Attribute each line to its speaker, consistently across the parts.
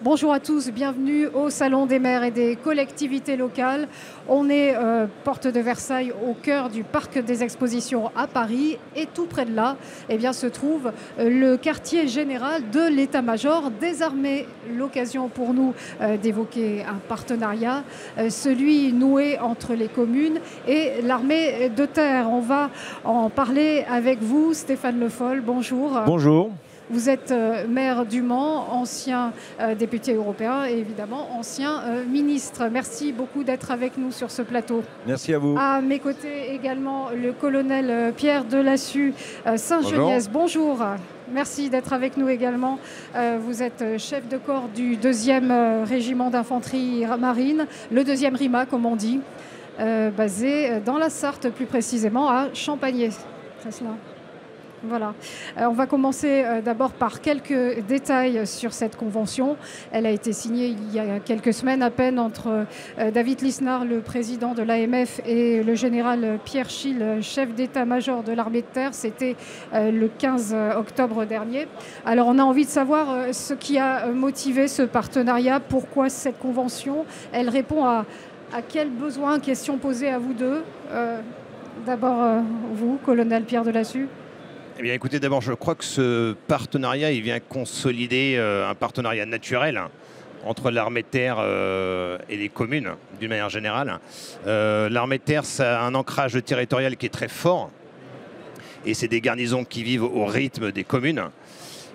Speaker 1: Bonjour à tous, bienvenue au Salon des maires et des collectivités locales. On est porte de Versailles, au cœur du parc des expositions à Paris. Et tout près de là, se trouve le quartier général de l'état-major des armées. L'occasion pour nous d'évoquer un partenariat, celui noué entre les communes et l'armée de terre. On va en parler avec vous, Stéphane Le Foll. Bonjour.
Speaker 2: Bonjour.
Speaker 1: Vous êtes maire du Mans, ancien député européen et évidemment ancien ministre. Merci beaucoup d'être avec nous sur ce plateau.
Speaker 2: Merci à vous.
Speaker 1: À mes côtés également le colonel Pierre Delassus, Saint-Geniès. Bonjour. Merci d'être avec nous également. Vous êtes chef de corps du 2e régiment d'infanterie marine, le 2e RIMA comme on dit, basé dans la Sarthe, plus précisément à Champagné. C'est cela. Voilà. On va commencer d'abord par quelques détails sur cette convention. Elle a été signée il y a quelques semaines à peine entre David Lisnard, le président de l'AMF, et le général Pierre Schill, chef d'état-major de l'armée de terre. C'était le 15 octobre dernier. Alors on a envie de savoir ce qui a motivé ce partenariat. Pourquoi cette convention? Elle répond à quels besoins? Question posée à vous deux. D'abord vous, colonel Pierre Delassus.
Speaker 3: Eh bien, écoutez, d'abord, je crois que ce partenariat, il vient consolider un partenariat naturel entre l'armée de terre et les communes, d'une manière générale. L'armée de terre, ça a un ancrage territorial qui est très fort, et c'est des garnisons qui vivent au rythme des communes.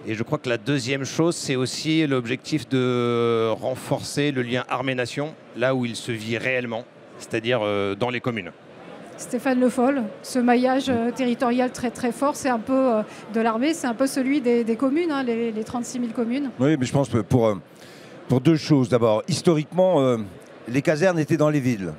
Speaker 3: Et je crois que la deuxième chose, c'est aussi l'objectif de renforcer le lien armée-nation, là où il se vit réellement, c'est-à-dire dans les communes.
Speaker 1: Stéphane Le Foll, ce maillage territorial très très fort, c'est un peu de l'armée, c'est un peu celui des communes, hein, les 36 000 communes.
Speaker 2: Oui, mais je pense que pour deux choses. D'abord, historiquement, les casernes étaient dans les villes.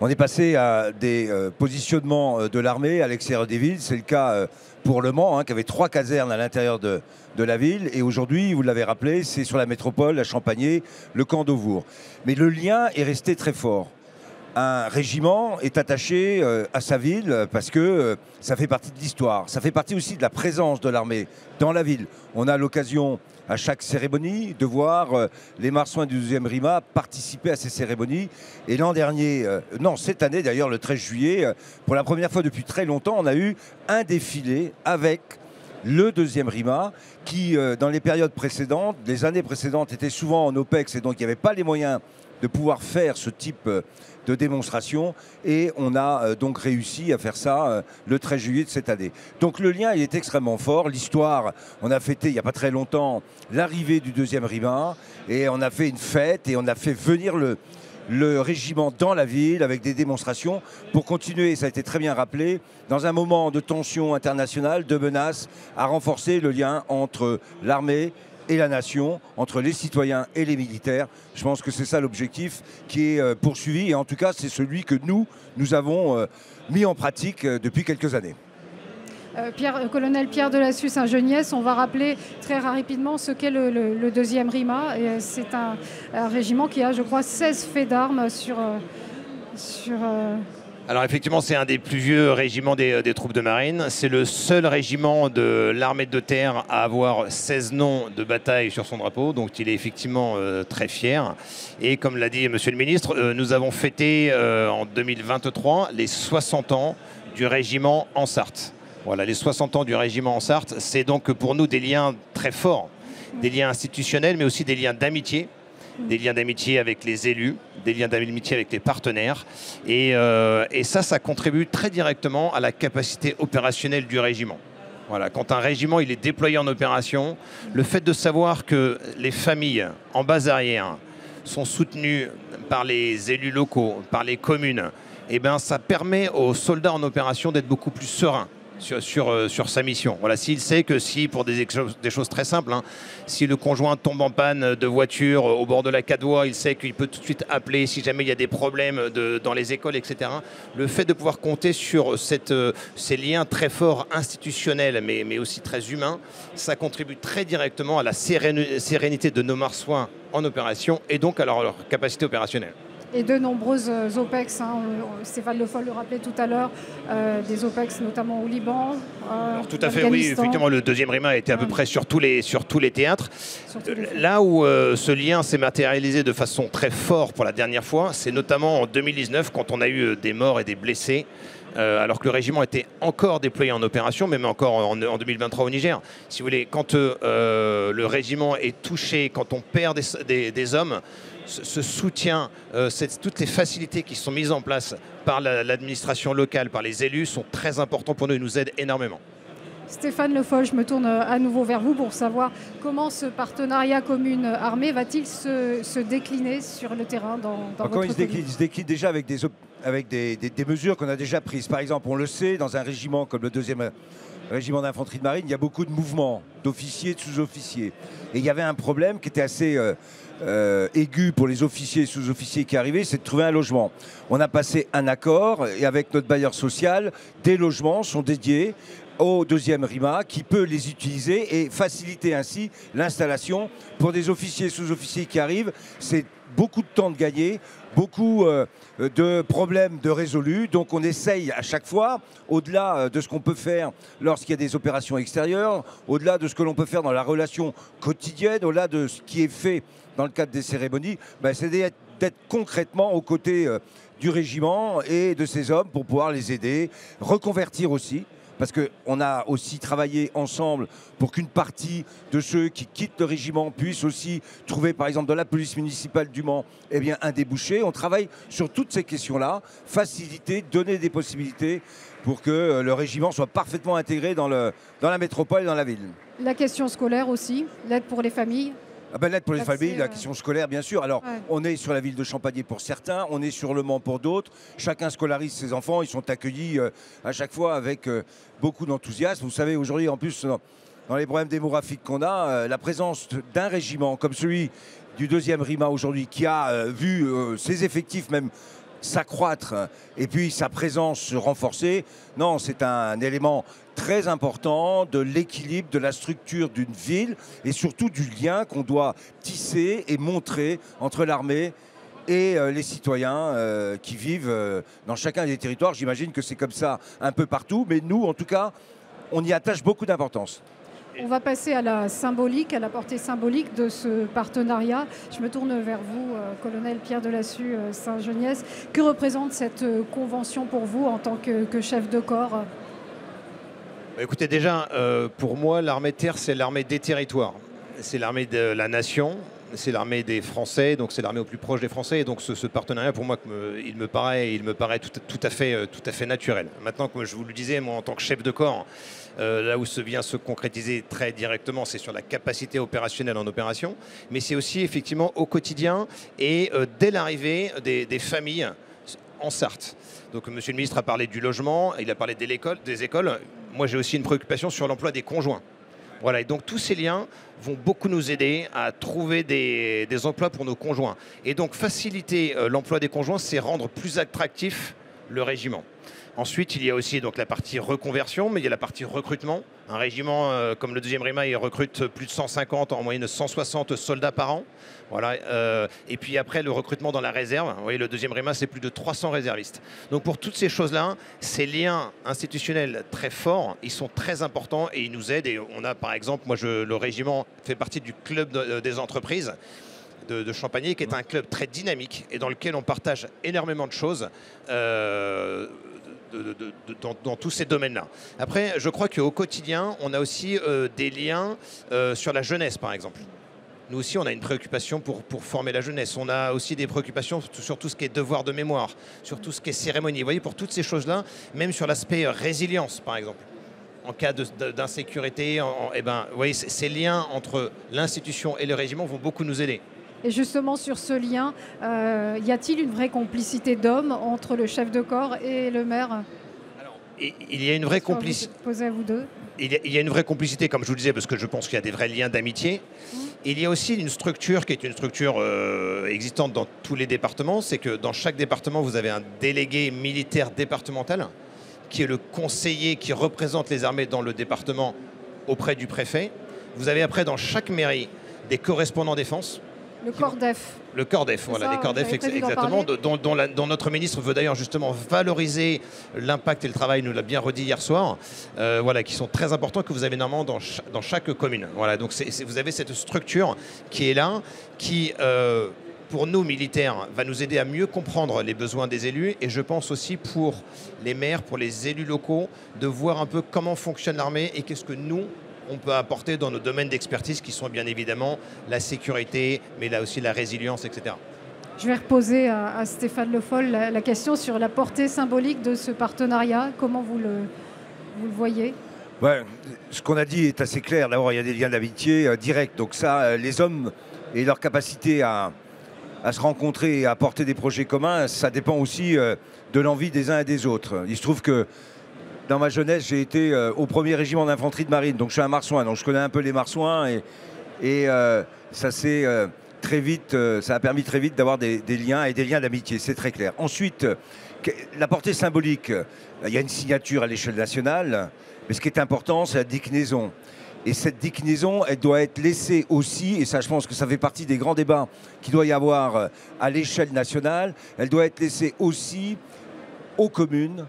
Speaker 2: On est passé à des positionnements de l'armée à l'extérieur des villes. C'est le cas pour Le Mans, qui avait 3 casernes à l'intérieur de la ville. Et aujourd'hui, vous l'avez rappelé, c'est sur la métropole, à Champagné, le camp d'Auvour. Mais le lien est resté très fort. Un régiment est attaché à sa ville parce que ça fait partie de l'histoire. Ça fait partie aussi de la présence de l'armée dans la ville. On a l'occasion à chaque cérémonie de voir les marsouins du 2e RIMA participer à ces cérémonies. Et l'an dernier, cette année d'ailleurs, le 13 juillet, pour la première fois depuis très longtemps, on a eu un défilé avec le 2e RIMA qui, dans les périodes précédentes, les années précédentes, était souvent en OPEX et donc il n'y avait pas les moyens de pouvoir faire ce type de démonstration, et on a donc réussi à faire ça le 13 juillet de cette année. Donc le lien il est extrêmement fort. L'histoire, on a fêté il n'y a pas très longtemps l'arrivée du 2e RIMA, et on a fait une fête et on a fait venir le régiment dans la ville avec des démonstrations pour continuer, ça a été très bien rappelé, dans un moment de tension internationale, de menace, à renforcer le lien entre l'armée et la nation, entre les citoyens et les militaires. Je pense que c'est ça l'objectif qui est poursuivi, et en tout cas c'est celui que nous avons mis en pratique depuis quelques années.
Speaker 1: Colonel Pierre Delassus, Saint-Geniès, on va rappeler très rapidement ce qu'est le 2e RIMA. C'est un régiment qui a, je crois, 16 faits d'armes sur
Speaker 3: Alors effectivement, c'est un des plus vieux régiments des troupes de marine. C'est le seul régiment de l'armée de terre à avoir 16 noms de bataille sur son drapeau. Donc il est effectivement très fier. Et comme l'a dit Monsieur le Ministre, nous avons fêté en 2023 les 60 ans du régiment en Sarthe. Voilà, les 60 ans du régiment en Sarthe, c'est donc pour nous des liens très forts, des liens institutionnels, mais aussi des liens d'amitié. Des liens d'amitié avec les élus, des liens d'amitié avec les partenaires. Et ça contribue très directement à la capacité opérationnelle du régiment. Voilà, quand un régiment il est déployé en opération, le fait de savoir que les familles en base arrière sont soutenues par les élus locaux, par les communes, ça permet aux soldats en opération d'être beaucoup plus sereins sur sa mission. Voilà, s'il sait que pour des choses très simples, si le conjoint tombe en panne de voiture au bord de la 4 voies, il sait qu'il peut tout de suite appeler si jamais il y a des problèmes dans les écoles, etc. Le fait de pouvoir compter sur ces liens très forts institutionnels, mais aussi très humains, ça contribue très directement à la sérénité de nos marsouins en opération et donc à leur capacité opérationnelle.
Speaker 1: et de nombreuses OPEX. Stéphane Le Foll le rappelait tout à l'heure, des OPEX notamment au Liban.
Speaker 3: Alors, tout à fait, oui. Effectivement, le deuxième RIMA était à peu près sur tous les théâtres. Là où ce lien s'est matérialisé de façon très forte pour la dernière fois, c'est notamment en 2019 quand on a eu des morts et des blessés. Alors que le régiment était encore déployé en opération, même encore en 2023 au Niger. Si vous voulez, quand le régiment est touché, quand on perd des hommes, ce soutien, toutes les facilités qui sont mises en place par l'administration locale, par les élus, sont très importants pour nous et nous aident énormément.
Speaker 1: Stéphane Le Foll, je me tourne à nouveau vers vous pour savoir comment ce partenariat commune-armée va-t-il se décliner sur le terrain dans votre commune ?
Speaker 2: Il se décline déjà avec des mesures qu'on a déjà prises. Par exemple, on le sait, dans un régiment comme le 2e régiment d'infanterie de marine, il y a beaucoup de mouvements d'officiers, de sous-officiers. Et il y avait un problème qui était assez aigu pour les officiers et sous-officiers qui arrivaient, c'est de trouver un logement. On a passé un accord et avec notre bailleur social, des logements sont dédiés au 2e RIMA qui peut les utiliser et faciliter ainsi l'installation pour des officiers et sous-officiers qui arrivent. C'est beaucoup de temps de gagner, beaucoup de problèmes de résolus. Donc on essaye à chaque fois, au-delà de ce qu'on peut faire lorsqu'il y a des opérations extérieures, au-delà de ce que l'on peut faire dans la relation quotidienne, au-delà de ce qui est fait dans le cadre des cérémonies, c'est d'être concrètement aux côtés du régiment et de ces hommes pour pouvoir les aider, reconvertir aussi. Parce qu'on a aussi travaillé ensemble pour qu'une partie de ceux qui quittent le régiment puissent aussi trouver, par exemple, dans la police municipale du Mans, un débouché. On travaille sur toutes ces questions-là, faciliter, donner des possibilités pour que le régiment soit parfaitement intégré dans la métropole et dans la ville.
Speaker 1: La question scolaire aussi, l'aide pour les familles.
Speaker 2: L'aide pour les familles, la question scolaire, bien sûr. Alors, on est sur la ville de Champagné pour certains, on est sur Le Mans pour d'autres. Chacun scolarise ses enfants, ils sont accueillis à chaque fois avec beaucoup d'enthousiasme. Vous savez, aujourd'hui, en plus, dans les problèmes démographiques qu'on a, la présence d'un régiment comme celui du 2e RIMA aujourd'hui, qui a vu ses effectifs même s'accroître et puis sa présence se renforcer, non, c'est un élément très important de l'équilibre, de la structure d'une ville et surtout du lien qu'on doit tisser et montrer entre l'armée et les citoyens qui vivent dans chacun des territoires. J'imagine que c'est comme ça un peu partout, mais nous, en tout cas, on y attache beaucoup d'importance.
Speaker 1: On va passer à la symbolique, à la portée symbolique de ce partenariat. Je me tourne vers vous, colonel Pierre Delassue, Saint-Geniès. Que représente cette convention pour vous en tant que chef de corps ?
Speaker 3: Écoutez, déjà, pour moi, l'armée de terre, c'est l'armée des territoires. C'est l'armée de la nation, c'est l'armée des Français, donc c'est l'armée au plus proche des Français. Et donc ce partenariat, pour moi, il me paraît tout à fait naturel. Maintenant, comme je vous le disais, moi, en tant que chef de corps, là où vient se concrétiser très directement, c'est sur la capacité opérationnelle en opération, mais c'est aussi effectivement au quotidien et dès l'arrivée des familles en Sarthe. Donc monsieur le ministre a parlé du logement, il a parlé des écoles. Moi j'ai aussi une préoccupation sur l'emploi des conjoints. Voilà, et donc tous ces liens vont beaucoup nous aider à trouver des emplois pour nos conjoints. Et donc faciliter l'emploi des conjoints, c'est rendre plus attractif le régiment. Ensuite, il y a aussi donc la partie reconversion, mais il y a la partie recrutement. Un régiment comme le 2e RIMA, il recrute plus de 150, en moyenne 160 soldats par an. Voilà. Et puis après, le recrutement dans la réserve. Vous voyez, le 2e RIMA, c'est plus de 300 réservistes. Donc pour toutes ces choses-là, ces liens institutionnels très forts, ils sont très importants et ils nous aident. Et on a par exemple, le régiment fait partie du club des entreprises de Champagné, qui est un club très dynamique et dans lequel on partage énormément de choses. Dans tous ces domaines-là. Après, je crois qu'au quotidien, on a aussi des liens sur la jeunesse, par exemple. Nous aussi, on a une préoccupation pour former la jeunesse. On a aussi des préoccupations sur tout ce qui est devoir de mémoire, sur tout ce qui est cérémonie. Vous voyez, pour toutes ces choses-là, même sur l'aspect résilience, par exemple. En cas d'insécurité, vous voyez, ces liens entre l'institution et le régiment vont beaucoup nous aider.
Speaker 1: Et justement, sur ce lien, y a-t-il une vraie complicité d'hommes entre le chef de corps et le maire ?
Speaker 3: Alors, il y a une vraie complicité.
Speaker 1: Posez à vous deux.
Speaker 3: Il y a une vraie complicité, comme je vous le disais, parce que je pense qu'il y a des vrais liens d'amitié. Il y a aussi une structure qui est une structure existante dans tous les départements. C'est que dans chaque département, vous avez un délégué militaire départemental qui est le conseiller qui représente les armées dans le département auprès du préfet. Vous avez après dans chaque mairie des correspondants défense
Speaker 1: Le CORDEF.
Speaker 3: Le CORDEF, voilà,
Speaker 1: ça,
Speaker 3: les CORDEF exactement, dont notre ministre veut d'ailleurs justement valoriser l'impact et le travail, nous l'a bien redit hier soir, voilà, qui sont très importants, que vous avez normalement dans chaque commune. Voilà, donc vous avez cette structure qui est là, qui, pour nous militaires, va nous aider à mieux comprendre les besoins des élus, et je pense aussi pour les maires, pour les élus locaux, de voir un peu comment fonctionne l'armée et qu'est-ce que nous, on peut apporter dans nos domaines d'expertise qui sont bien évidemment la sécurité, mais là aussi la résilience, etc.
Speaker 1: Je vais reposer à Stéphane Le Foll la question sur la portée symbolique de ce partenariat. Comment vous le voyez?
Speaker 2: Ouais, ce qu'on a dit est assez clair. D'abord, il y a des liens d'amitié directs. Donc ça, les hommes et leur capacité à se rencontrer et à porter des projets communs, ça dépend aussi de l'envie des uns et des autres. Il se trouve que dans ma jeunesse, j'ai été au 1er régiment d'infanterie de marine, donc je suis un marsouin, donc je connais un peu les marsouins et ça s'est très vite, ça a permis très vite d'avoir des liens et des liens d'amitié, c'est très clair. Ensuite, la portée symbolique, il y a une signature à l'échelle nationale, mais ce qui est important, c'est la déclinaison. Et cette déclinaison, elle doit être laissée aussi, et ça je pense que ça fait partie des grands débats qu'il doit y avoir à l'échelle nationale, elle doit être laissée aussi aux communes,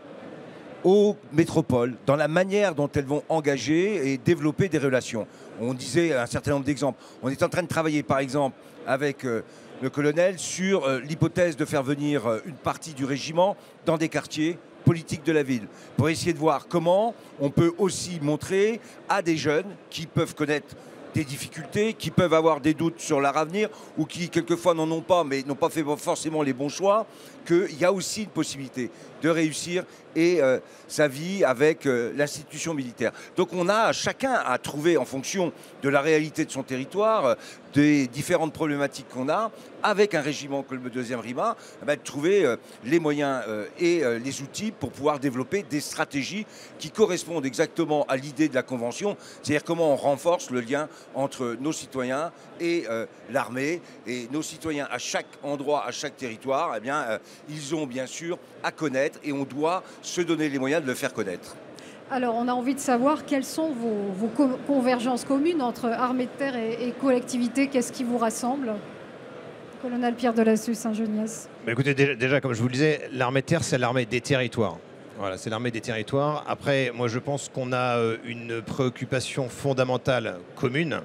Speaker 2: aux métropoles, dans la manière dont elles vont engager et développer des relations. On disait un certain nombre d'exemples. On est en train de travailler, par exemple, avec le colonel sur l'hypothèse de faire venir une partie du régiment dans des quartiers politiques de la ville, pour essayer de voir comment on peut aussi montrer à des jeunes qui peuvent connaître des difficultés, qui peuvent avoir des doutes sur leur avenir ou qui quelquefois n'en ont pas, mais n'ont pas fait forcément les bons choix, qu'il y a aussi une possibilité de réussir et sa vie avec l'institution militaire. Donc on a chacun à trouver en fonction de la réalité de son territoire, des différentes problématiques qu'on a, avec un régiment comme le 2e RIMA, de trouver les moyens et les outils pour pouvoir développer des stratégies qui correspondent exactement à l'idée de la Convention, c'est-à-dire comment on renforce le lien entre nos citoyens et l'armée. Et nos citoyens, à chaque endroit, à chaque territoire, eh bien, ils ont bien sûr à connaître et on doit se donner les moyens de le faire connaître.
Speaker 1: Alors, on a envie de savoir quelles sont vos convergences communes entre armée de terre et collectivité. Qu'est-ce qui vous rassemble? Colonel Pierre Delassus, Saint-Geniès.
Speaker 3: Écoutez, déjà, comme je vous le disais, l'armée de terre, c'est l'armée des territoires. Voilà, c'est l'armée des territoires. Après, moi, je pense qu'on a une préoccupation fondamentale commune.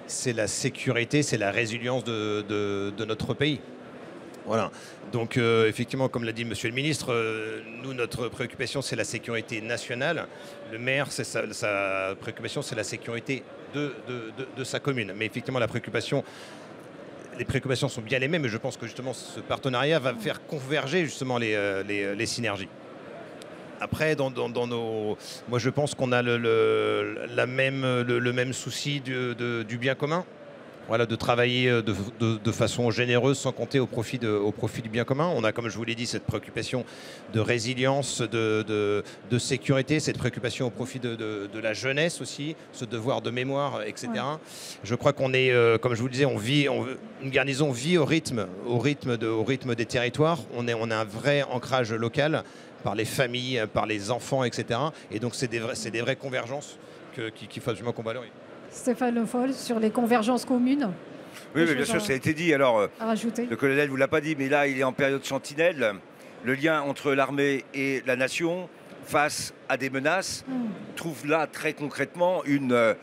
Speaker 3: C'est la sécurité, c'est la résilience de notre pays. Voilà. Donc, effectivement, comme l'a dit Monsieur le Ministre, nous, notre préoccupation, c'est la sécurité nationale. Le maire, sa préoccupation, c'est la sécurité de sa commune. Mais effectivement, les préoccupations sont bien les mêmes. Et je pense que justement, ce partenariat va faire converger justement les synergies. Après, moi, je pense qu'on a le même souci du bien commun. Voilà, de travailler de façon généreuse sans compter au profit du bien commun. On a, comme je vous l'ai dit, cette préoccupation de résilience, de sécurité, cette préoccupation au profit de la jeunesse aussi, ce devoir de mémoire, etc. Ouais. Je crois qu'on est, comme je vous le disais, une garnison vit au rythme des territoires. On a un vrai ancrage local par les familles, par les enfants, etc. Et donc c'est des vraies convergences qu'il faut absolument qu'on valorise.
Speaker 1: Stéphane Le Foll, sur les convergences communes.
Speaker 2: Oui, mais bien sûr, ça a été dit. Alors, le colonel ne vous l'a pas dit, mais là, il est en période sentinelle. Le lien entre l'armée et la nation face à des menaces trouve là très concrètement une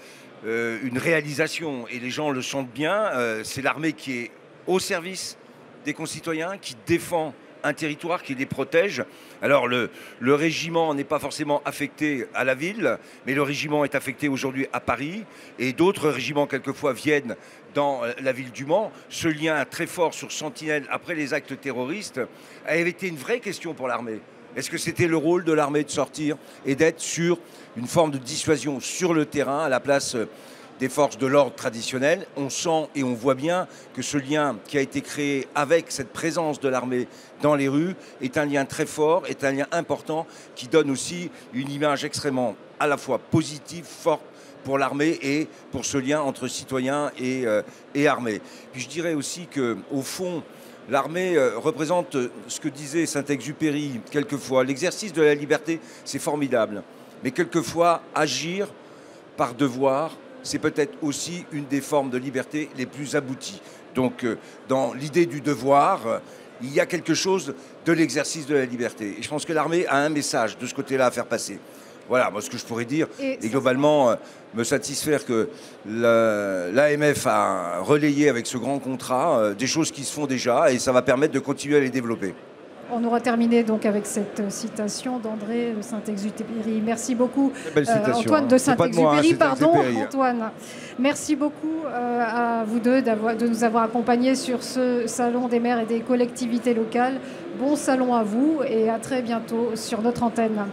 Speaker 2: réalisation. Et les gens le sentent bien. C'est l'armée qui est au service des concitoyens, qui défend un territoire, qui les protège. Alors le régiment n'est pas forcément affecté à la ville, mais le régiment est affecté aujourd'hui à Paris et d'autres régiments quelquefois viennent dans la ville du Mans. Ce lien très fort sur Sentinelle après les actes terroristes avait été une vraie question pour l'armée. Est-ce que c'était le rôle de l'armée de sortir et d'être sur une forme de dissuasion sur le terrain à la place des forces de l'ordre traditionnelles? On sent et on voit bien que ce lien qui a été créé avec cette présence de l'armée dans les rues est un lien très fort, est un lien important qui donne aussi une image extrêmement à la fois positive, forte pour l'armée et pour ce lien entre citoyens et armée. Puis je dirais aussi qu'au fond, l'armée représente ce que disait Saint-Exupéry quelquefois. L'exercice de la liberté, c'est formidable. Mais quelquefois, agir par devoir, c'est peut-être aussi une des formes de liberté les plus abouties. Donc, dans l'idée du devoir, il y a quelque chose de l'exercice de la liberté. Et je pense que l'armée a un message de ce côté-là à faire passer. Voilà, moi, ce que je pourrais dire. Et globalement, me satisfaire que l'AMF a relayé avec ce grand contrat des choses qui se font déjà et ça va permettre de continuer à les développer.
Speaker 1: On aura terminé donc avec cette citation d'André Saint-Exupéry. Merci beaucoup, Antoine de Saint-Exupéry. Pardon, Antoine. Merci beaucoup à vous deux de nous avoir accompagnés sur ce salon des maires et des collectivités locales. Bon salon à vous et à très bientôt sur notre antenne.